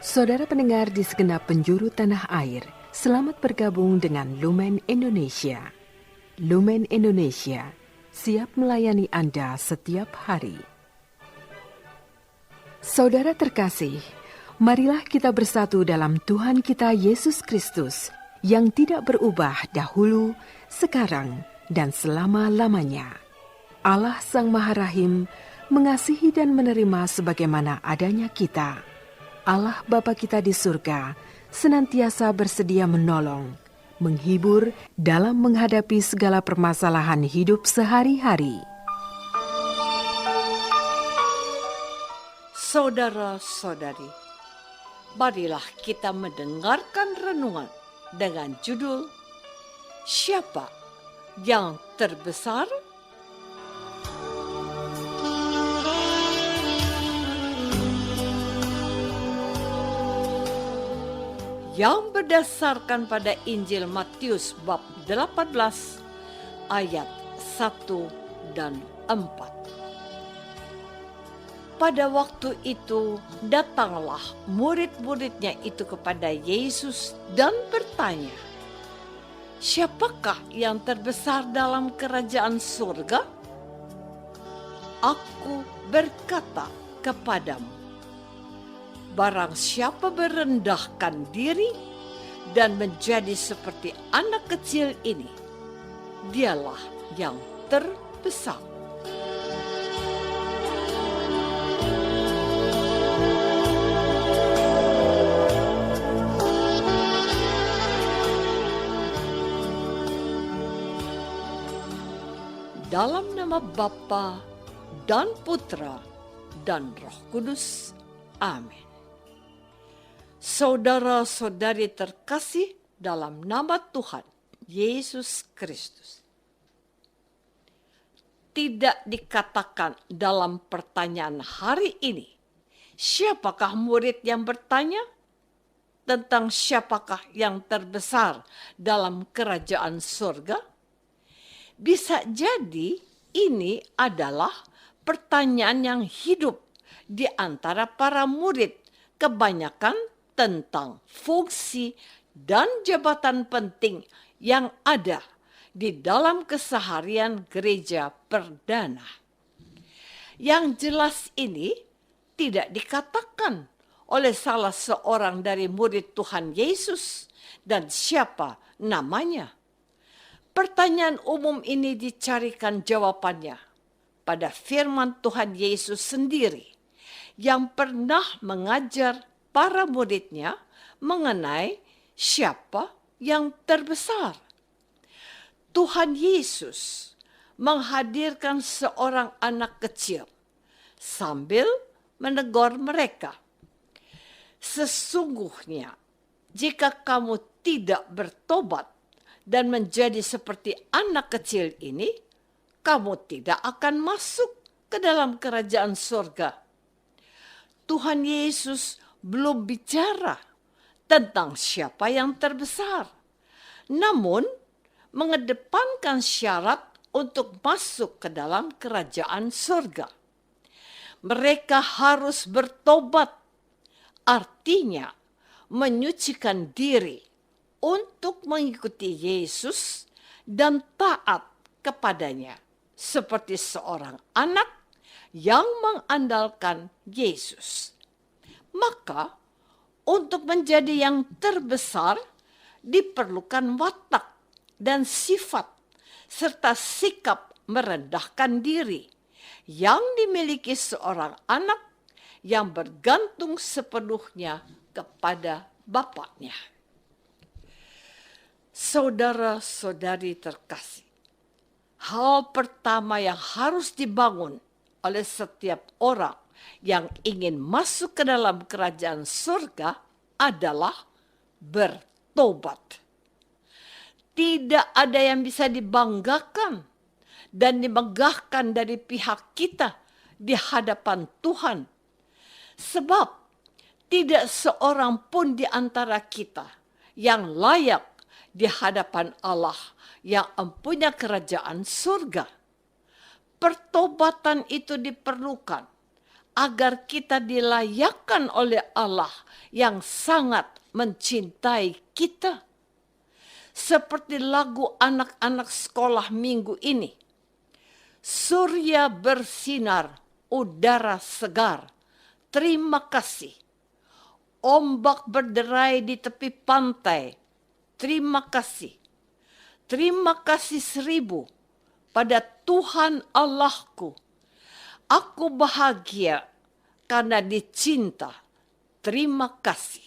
Saudara pendengar di segenap penjuru tanah air, selamat bergabung dengan Lumen Indonesia. Lumen Indonesia, siap melayani Anda setiap hari. Saudara terkasih, marilah kita bersatu dalam Tuhan kita Yesus Kristus yang tidak berubah dahulu, sekarang, dan selama-lamanya. Allah Sang Maha Rahim mengasihi dan menerima sebagaimana adanya kita. Allah Bapa kita di surga senantiasa bersedia menolong, menghibur dalam menghadapi segala permasalahan hidup sehari-hari. Saudara-saudari, marilah kita mendengarkan renungan dengan judul Siapa yang Terbesar? Yang berdasarkan pada Injil Matius bab 18 ayat 1 dan 4. Pada waktu itu datanglah murid-muridnya itu kepada Yesus dan bertanya, "Siapakah yang terbesar dalam kerajaan surga?" Aku berkata kepadamu, barang siapa merendahkan diri dan menjadi seperti anak kecil ini, dialah yang terbesar. Dalam nama Bapa dan Putra dan Roh Kudus. Amin. Saudara-saudari terkasih dalam nama Tuhan Yesus Kristus. Tidak dikatakan dalam pertanyaan hari ini, siapakah murid yang bertanya tentang siapakah yang terbesar dalam kerajaan surga? Bisa jadi ini adalah pertanyaan yang hidup di antara para murid, kebanyakan tentang fungsi dan jabatan penting yang ada di dalam keseharian gereja perdana. Yang jelas ini tidak dikatakan oleh salah seorang dari murid Tuhan Yesus, dan siapa namanya. Pertanyaan umum ini dicarikan jawabannya pada firman Tuhan Yesus sendiri yang pernah mengajar para muridnya mengenai siapa yang terbesar. Tuhan Yesus menghadirkan seorang anak kecil sambil menegur mereka. Sesungguhnya jika kamu tidak bertobat dan menjadi seperti anak kecil ini, kamu tidak akan masuk ke dalam kerajaan surga. Tuhan Yesus belum bicara tentang siapa yang terbesar, namun mengedepankan syarat untuk masuk ke dalam kerajaan surga. Mereka harus bertobat, artinya menyucikan diri untuk mengikuti Yesus dan taat kepadanya seperti seorang anak yang mengandalkan Yesus. Maka untuk menjadi yang terbesar diperlukan watak dan sifat serta sikap merendahkan diri yang dimiliki seorang anak yang bergantung sepenuhnya kepada bapaknya. Saudara-saudari terkasih, hal pertama yang harus dibangun oleh setiap orang yang ingin masuk ke dalam kerajaan surga adalah bertobat. Tidak ada yang bisa dibanggakan dan dimegahkan dari pihak kita di hadapan Tuhan. Sebab tidak seorang pun di antara kita yang layak di hadapan Allah yang mempunyai kerajaan surga. Pertobatan itu diperlukan agar kita dilayakkan oleh Allah yang sangat mencintai kita. Seperti lagu anak-anak sekolah minggu ini. Surya bersinar, udara segar. Terima kasih. Ombak berderai di tepi pantai. Terima kasih. Terima kasih 1000 pada Tuhan Allahku. Aku bahagia karena dicinta. Terima kasih.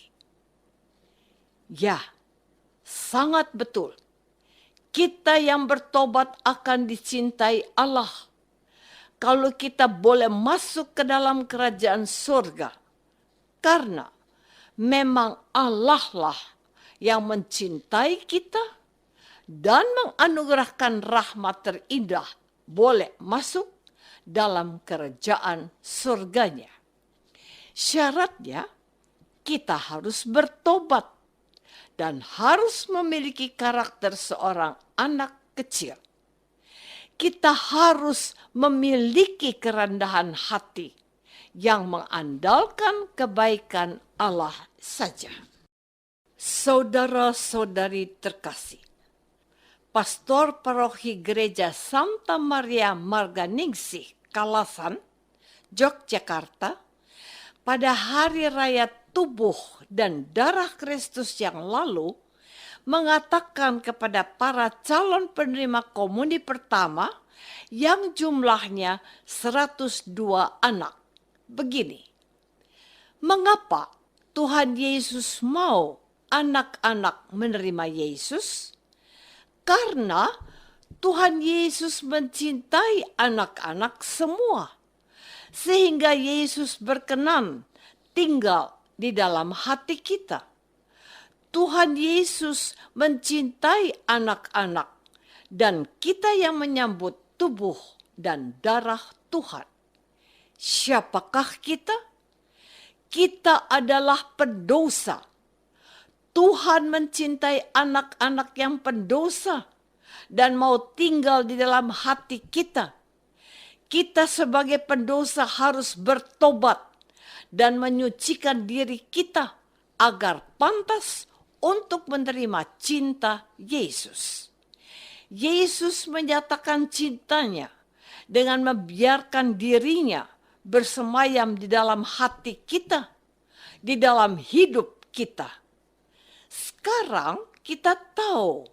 Ya, sangat betul. Kita yang bertobat akan dicintai Allah. Kalau kita boleh masuk ke dalam kerajaan surga. Karena memang Allah lah yang mencintai kita dan menganugerahkan rahmat terindah boleh masuk dalam kerajaan surganya. Syaratnya kita harus bertobat dan harus memiliki karakter seorang anak kecil. Kita harus memiliki kerendahan hati yang mengandalkan kebaikan Allah saja. Saudara-saudari terkasih, Pastor Paroki Gereja Santa Maria Marganingsih, Kalasan, Yogyakarta, pada hari raya tubuh dan darah Kristus yang lalu, mengatakan kepada para calon penerima komuni pertama yang jumlahnya 102 anak. Begini, mengapa Tuhan Yesus mau anak-anak menerima Yesus? Karena Tuhan Yesus mencintai anak-anak semua. Sehingga Yesus berkenan tinggal di dalam hati kita. Tuhan Yesus mencintai anak-anak dan kita yang menyambut tubuh dan darah Tuhan. Siapakah kita? Kita adalah pendosa. Tuhan mencintai anak-anak yang pendosa dan mau tinggal di dalam hati kita. Kita sebagai pendosa harus bertobat dan menyucikan diri kita agar pantas untuk menerima cinta Yesus. Yesus menyatakan cintanya dengan membiarkan dirinya bersemayam di dalam hati kita, di dalam hidup kita. Sekarang kita tahu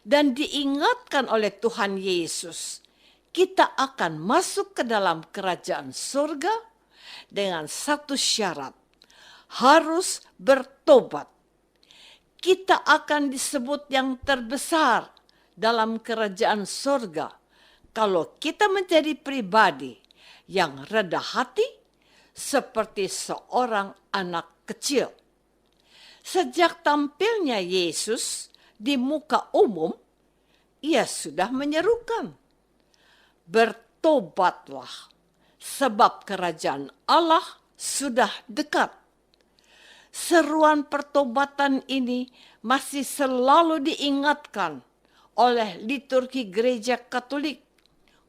dan diingatkan oleh Tuhan Yesus, kita akan masuk ke dalam kerajaan surga dengan satu syarat, harus bertobat. Kita akan disebut yang terbesar dalam kerajaan surga kalau kita menjadi pribadi yang rendah hati seperti seorang anak kecil. Sejak tampilnya Yesus di muka umum, ia sudah menyerukan, bertobatlah, sebab kerajaan Allah sudah dekat. Seruan pertobatan ini masih selalu diingatkan oleh liturgi gereja Katolik,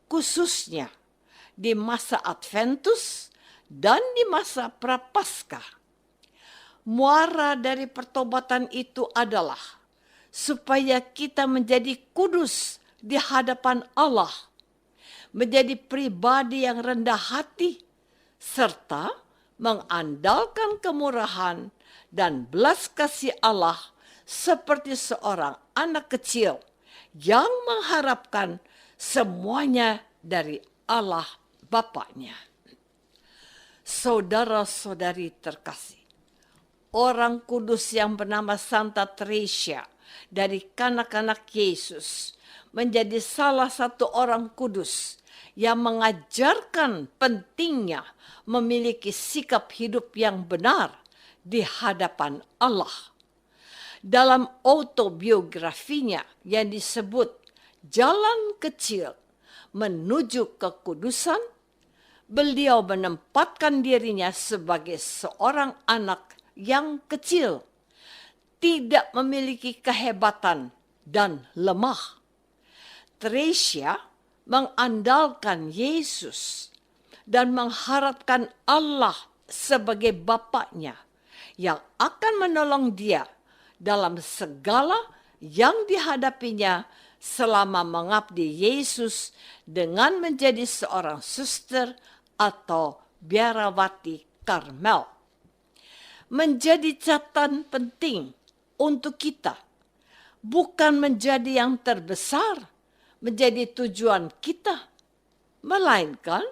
khususnya di masa Adventus dan di masa Prapaskah. Muara dari pertobatan itu adalah supaya kita menjadi kudus di hadapan Allah, menjadi pribadi yang rendah hati, serta mengandalkan kemurahan dan belas kasih Allah seperti seorang anak kecil yang mengharapkan semuanya dari Allah Bapaknya. Saudara-saudari terkasih, orang kudus yang bernama Santa Teresia dari kanak-kanak Yesus menjadi salah satu orang kudus yang mengajarkan pentingnya memiliki sikap hidup yang benar di hadapan Allah. Dalam autobiografinya yang disebut Jalan Kecil Menuju Kekudusan, beliau menempatkan dirinya sebagai seorang anak yang kecil, tidak memiliki kehebatan dan lemah. Teresia mengandalkan Yesus dan mengharapkan Allah sebagai Bapaknya yang akan menolong dia dalam segala yang dihadapinya selama mengabdi Yesus dengan menjadi seorang suster atau biarawati Karmel. Menjadi catatan penting untuk kita, bukan menjadi yang terbesar, menjadi tujuan kita, melainkan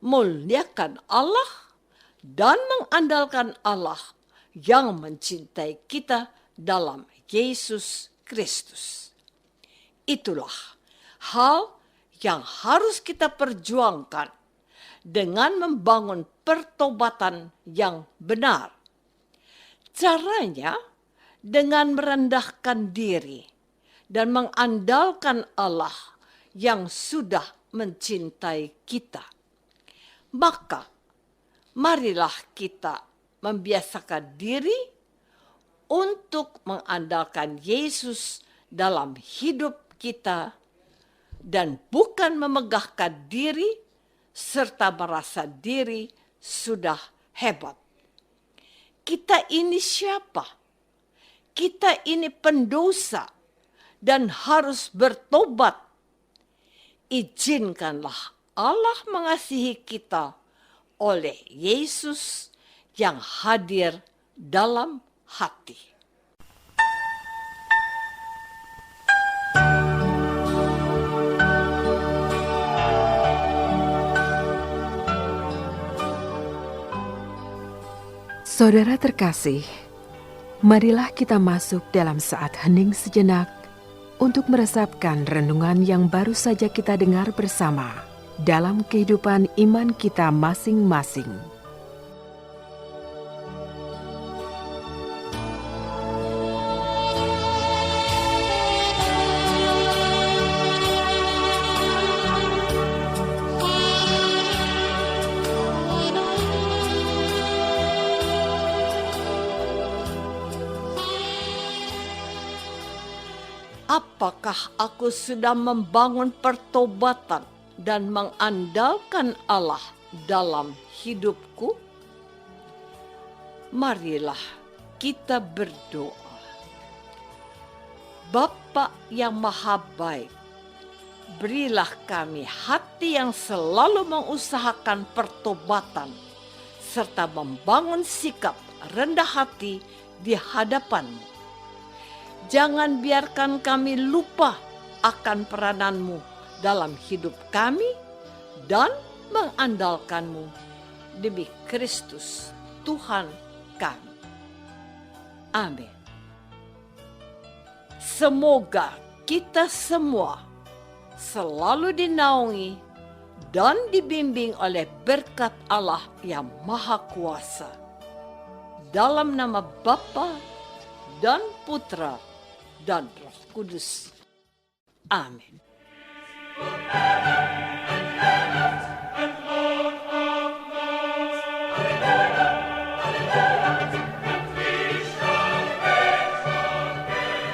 muliakan Allah dan mengandalkan Allah yang mencintai kita dalam Yesus Kristus. Itulah hal yang harus kita perjuangkan dengan membangun pertobatan yang benar. Caranya dengan merendahkan diri dan mengandalkan Allah yang sudah mencintai kita. Maka marilah kita membiasakan diri untuk mengandalkan Yesus dalam hidup kita dan bukan memegahkan diri serta merasa diri sudah hebat. Kita ini siapa? Kita ini pendosa dan harus bertobat. Izinkanlah Allah mengasihi kita oleh Yesus yang hadir dalam hati. Saudara terkasih, marilah kita masuk dalam saat hening sejenak untuk meresapkan renungan yang baru saja kita dengar bersama dalam kehidupan iman kita masing-masing. Apakah aku sudah membangun pertobatan dan mengandalkan Allah dalam hidupku? Marilah kita berdoa. Bapa yang Maha Baik, berilah kami hati yang selalu mengusahakan pertobatan serta membangun sikap rendah hati di hadapan-Mu. Jangan biarkan kami lupa akan peranan-Mu dalam hidup kami dan mengandalkan-Mu demi Kristus Tuhan kami. Amin. Semoga kita semua selalu dinaungi dan dibimbing oleh berkat Allah yang Maha Kuasa. Dalam nama Bapa dan Putra dan Roh Kudus. Amin.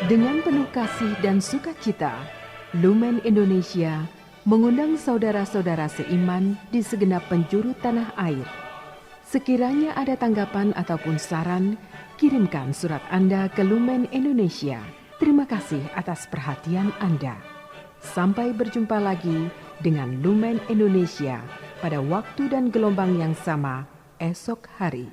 Dengan penuh kasih dan sukacita, Lumen Indonesia mengundang saudara-saudara seiman di segenap penjuru tanah air. Sekiranya ada tanggapan ataupun saran, kirimkan surat Anda ke Lumen Indonesia. Terima kasih atas perhatian Anda. Sampai berjumpa lagi dengan Lumen Indonesia pada waktu dan gelombang yang sama esok hari.